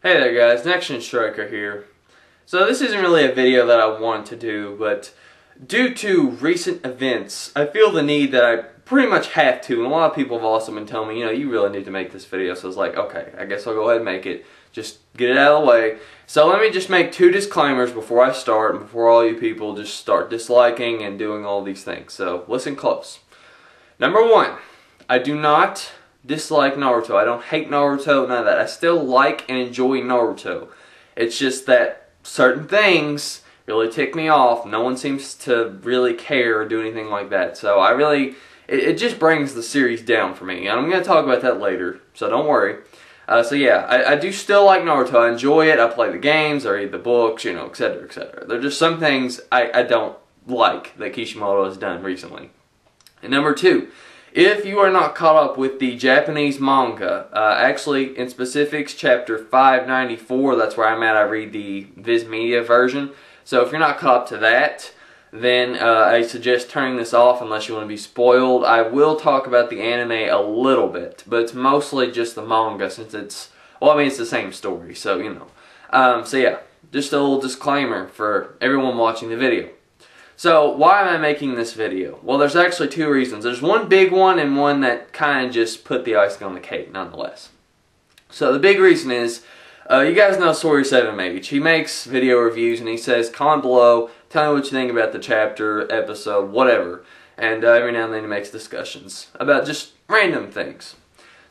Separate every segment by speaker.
Speaker 1: Hey there guys, NexGenStriker here. So this isn't really a video that I wanted to do, but due to recent events, I feel the need that I pretty much have to, and a lot of people have also been telling me, you really need to make this video, so I was like, okay, I guess I'll go ahead and make it. Just get it out of the way. So let me just make two disclaimers before I start, and before all you people just start disliking and doing all these things. So listen close. Number one, I do not dislike Naruto. I don't hate Naruto, none of that. I still like and enjoy Naruto. It's just that certain things really tick me off. No one seems to really care or do anything like that. So it just brings the series down for me. And I'm going to talk about that later, so don't worry. So yeah, I do still like Naruto. I enjoy it. I play the games, I read the books, etc., etc. There are just some things I don't like that Kishimoto has done recently. And number two, if you are not caught up with the Japanese manga, actually in specifics chapter 594, that's where I'm at, I read the Viz Media version. So if you're not caught up to that, then I suggest turning this off unless you want to be spoiled. I will talk about the anime a little bit, but it's mostly just the manga since it's the same story, so so yeah, just a little disclaimer for everyone watching the video. So, why am I making this video? Well, there's actually two reasons. There's one big one and one that kind of just put the icing on the cake, nonetheless. So, the big reason is, you guys know Sori7Mage. He makes video reviews and he says, comment below, tell me what you think about the chapter, episode, whatever. And every now and then he makes discussions about just random things.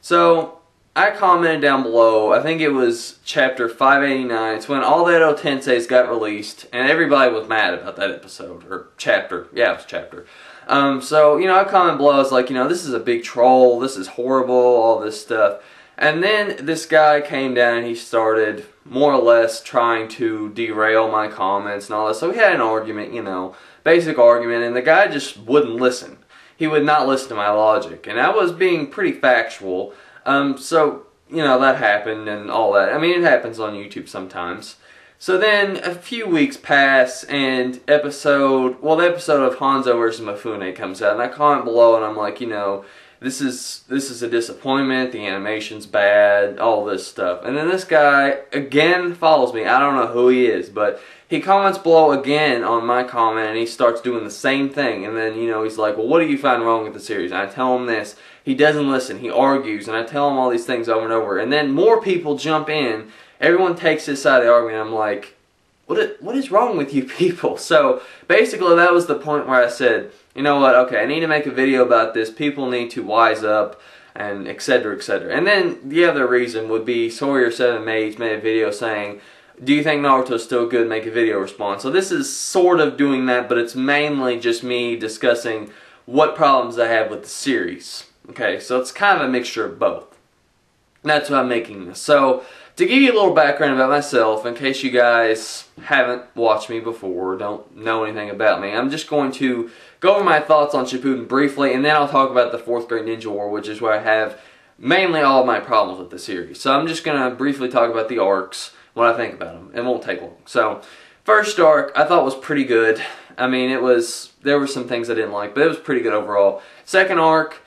Speaker 1: So, I commented down below, I think it was chapter 589, it's when all the Edo Tenseis got released, and everybody was mad about that episode, or chapter, yeah, it was chapter. So, I commented below, I was like, this is a big troll, this is horrible, all this stuff. And then this guy came down and he started, more or less, trying to derail my comments and all that. So we had an argument, basic argument, and the guy just wouldn't listen. He would not listen to my logic, and I was being pretty factual. So, that happened and all that. I mean, it happens on YouTube sometimes. So then, a few weeks pass, and the episode of Hanzo vs. Mifune comes out, and I comment below, and I'm like, this is a disappointment, the animation's bad, all this stuff. And then this guy, again, follows me. I don't know who he is, but he comments below again on my comment, and he starts doing the same thing. And then, he's like, well, what do you find wrong with the series? And I tell him this. He doesn't listen. He argues, and I tell him all these things over and over. And then more people jump in. Everyone takes his side of the argument. I'm like, what is wrong with you people? So, basically, that was the point where I said, you know what, okay, I need to make a video about this. People need to wise up, and etc., etc. And then the other reason would be Sawyer7Mage made a video saying, do you think Naruto's still good? Make a video response. So this is sort of doing that, but it's mainly just me discussing what problems I have with the series. Okay, so it's kind of a mixture of both. That's why I'm making this. So, to give you a little background about myself, in case you guys haven't watched me before, don't know anything about me, I'm just going to go over my thoughts on Shippuden briefly, and then I'll talk about the 4th Great Ninja War, which is where I have mainly all of my problems with the series. So I'm just going to briefly talk about the arcs, what I think about them. It won't take long. So, first arc I thought was pretty good. I mean, there were some things I didn't like, but it was pretty good overall. Second arc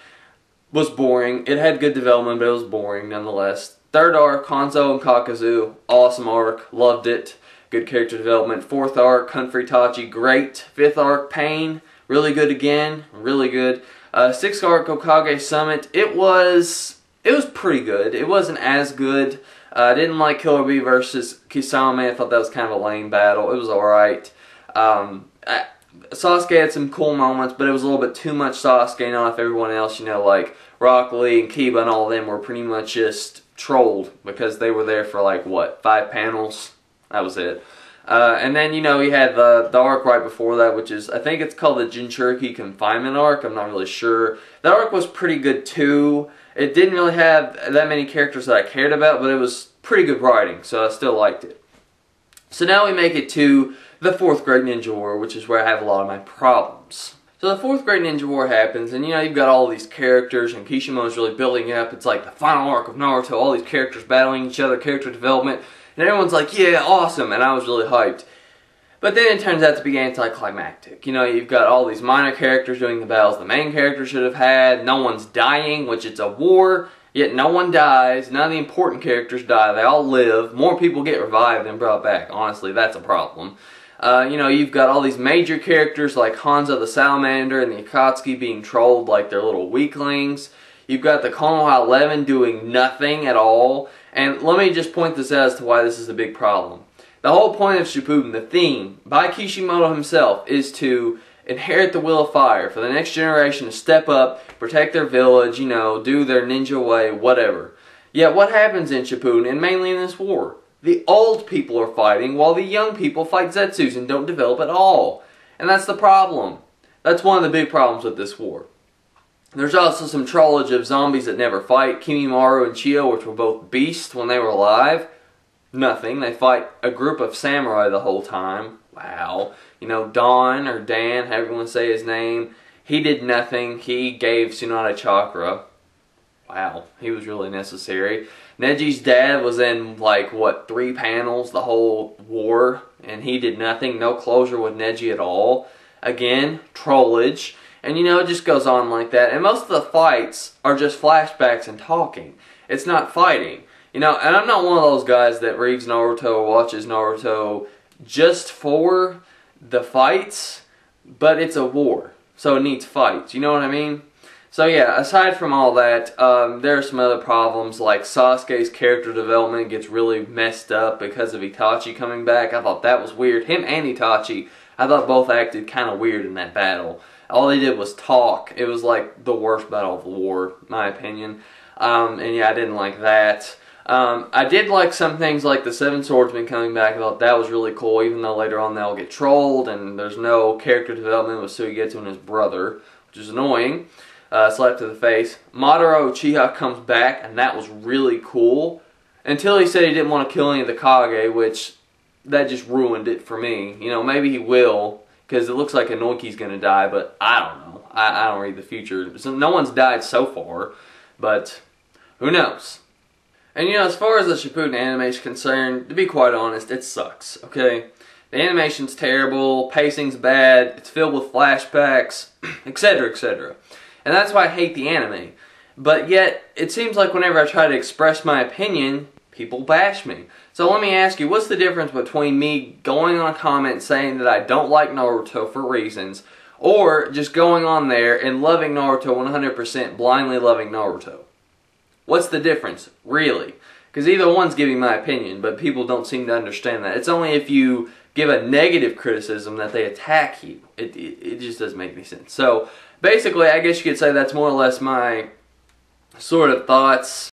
Speaker 1: was boring. It had good development, but it was boring nonetheless. Third arc, Hanzo and Kakazu, awesome arc, loved it. Good character development. Fourth arc, Hunt for Itachi, great. Fifth arc, Pain, really good again, really good. Sixth arc, Hokage Summit, it was pretty good. It wasn't as good. I didn't like Killer Bee versus Kisame. I thought that was kind of a lame battle. It was alright. Sasuke had some cool moments, but it was a little bit too much Sasuke, not if everyone else, like Rock Lee and Kiba and all of them were pretty much just trolled because they were there for like, what, 5 panels? That was it. And then, he had the arc right before that, which is, I think it's called the Jinchuriki Confinement arc. I'm not really sure. That arc was pretty good too. It didn't really have that many characters that I cared about, but it was pretty good writing, so I still liked it. So now we make it to the 4th Great Ninja War, which is where I have a lot of my problems. So the 4th Great Ninja War happens, and you've got all these characters, and Kishimoto's really building up. It's like the final arc of Naruto, all these characters battling each other, character development, and everyone's like, yeah, awesome, and I was really hyped. But then it turns out to be anticlimactic. You've got all these minor characters doing the battles the main character should have had, no one's dying, which it's a war, Yet no one dies, none of the important characters die, they all live, more people get revived than brought back. Honestly, that's a problem. You know, you've got all these major characters like Hanzo the Salamander and the Akatsuki being trolled like they're little weaklings. You've got the Konoha 11 doing nothing at all. And let me just point this out as to why this is a big problem. The whole point of Shippuden, the theme, by Kishimoto himself, is to inherit the will of fire, for the next generation to step up, protect their village, you know, do their ninja way, whatever. Yet what happens in Shippuden, and mainly in this war? The old people are fighting while the young people fight Zetsus and don't develop at all. And that's the problem. That's one of the big problems with this war. There's also some trollage of zombies that never fight. Kimimaru and Chio, which were both beasts when they were alive. Nothing. They fight a group of samurai the whole time. Wow. You know, Don, or Dan, however you want to say his name, he did nothing. He gave Tsunade chakra. Wow. He was really necessary. Neji's dad was in, like, what, 3 panels the whole war, and he did nothing. No closure with Neji at all. Again, trollage. And, you know, it just goes on like that. And most of the fights are just flashbacks and talking. It's not fighting. You know, and I'm not one of those guys that reads Naruto or watches Naruto just for the fights, but it's a war, so it needs fights. You know what I mean? So yeah, aside from all that, there are some other problems, like Sasuke's character development gets really messed up because of Itachi coming back. I thought that was weird. Him and Itachi, I thought both acted kind of weird in that battle. All they did was talk. It was like the worst battle of the war, in my opinion. And yeah, I didn't like that. I did like some things like the Seven Swordsmen coming back. I thought that was really cool, even though later on they'll get trolled and there's no character development with Suigetsu and his brother, which is annoying. Slap to the face. Madara Uchiha comes back, and that was really cool. Until he said he didn't want to kill any of the Kage, which, that just ruined it for me. You know, maybe he will, because it looks like Inoki's going to die, but I don't know. I don't read the future. So no one's died so far, but who knows? And you know, as far as the Shippuden anime is concerned, to be quite honest, it sucks, okay? The animation's terrible, pacing's bad, it's filled with flashbacks, etc., etc. And that's why I hate the anime. But yet, it seems like whenever I try to express my opinion, people bash me. So let me ask you, what's the difference between me going on a comment saying that I don't like Naruto for reasons, or just going on there and loving Naruto 100%, blindly loving Naruto? What's the difference, really? Because either one's giving my opinion, but people don't seem to understand that. It's only if you give a negative criticism that they attack you. It just doesn't make any sense. So, basically, I guess you could say that's more or less my sort of thoughts